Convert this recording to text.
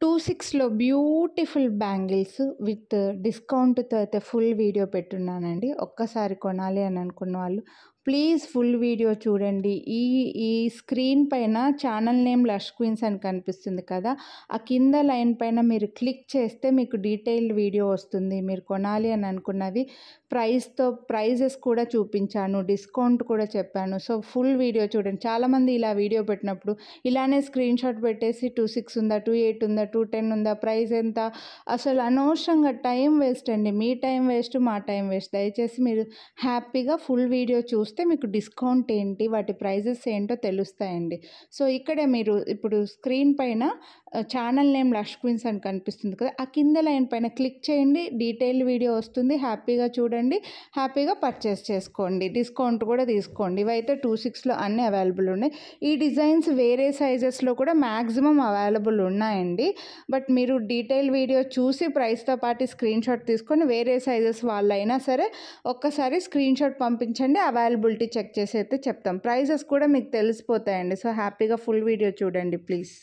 26లో beautiful bangles with డిస్కౌంట్‌తో అయితే full video పెట్టున్నానండి. ఒక్కసారి కొనాలి అని అనుకున్న వాళ్ళు ప్లీజ్ ఫుల్ వీడియో చూడండి. ఈ ఈ స్క్రీన్ పైన ఛానల్ నేమ్ లష్ క్వీన్స్ అని కనిపిస్తుంది కదా! ఆ కింద లైన్ పైన మీరు క్లిక్ చేస్తే మీకు డీటెయిల్డ్ వీడియో వస్తుంది. మీరు కొనాలి అని అనుకున్నవి ప్రైజెస్ కూడా చూపించాను. డిస్కౌంట్ కూడా చెప్పాను. సో, ఫుల్ వీడియో చూడండి. చాలామంది ఇలా వీడియో పెట్టినప్పుడు ఇలానే స్క్రీన్‌షాట్ పెట్టేసి 26 ఉందా? 28 ఉందా? 210 ఉందా? ప్రైస్ ఎంత? అసలు అనవసరంగా టైం వేస్ట్ అండి. మీ టైం వేస్ట్, మా టైం వేస్ట్. దయచేసి మీరు హ్యాపీగా ఫుల్ వీడియో చూస్తే మీకు డిస్కౌంట్ ఏంటి, వాటి ప్రైజెస్ ఏంటో తెలుస్తాయండి. సో, ఇక్కడే మీరు ఇప్పుడు స్క్రీన్ పైన ఛానల్ నేమ్ లష్ క్వీన్స్ అని కనిపిస్తుంది కదా! ఆ కింద లైన్ పైన క్లిక్ చేయండి. డీటెయిల్డ్ వీడియో వస్తుంది. హ్యాపీగా చూడండి. హ్యాపీగా పర్చేస్ చేసుకోండి. డిస్కౌంట్ కూడా తీసుకోండి. ఇవైతే 26లో అన్నీ అవైలబుల్ ఉన్నాయి. ఈ డిజైన్స్ వేరే సైజెస్లో కూడా మ్యాక్సిమం అవైలబుల్ ఉన్నాయండి. బట్ మీరు డీటెయిల్ వీడియో చూసి ప్రైస్తో పాటు స్క్రీన్‌షాట్ తీసుకొని వేరే సైజెస్ వాళ్ళైనా సరే ఒక్కసారి స్క్రీన్‌షాట్ పంపించండి. అవైలబిలిటీ చెక్ చేసి అయితే చెప్తాం. ప్రైజెస్ కూడా మీకు తెలిసిపోతాయండి. సో, హ్యాపీగా ఫుల్ వీడియో చూడండి ప్లీజ్.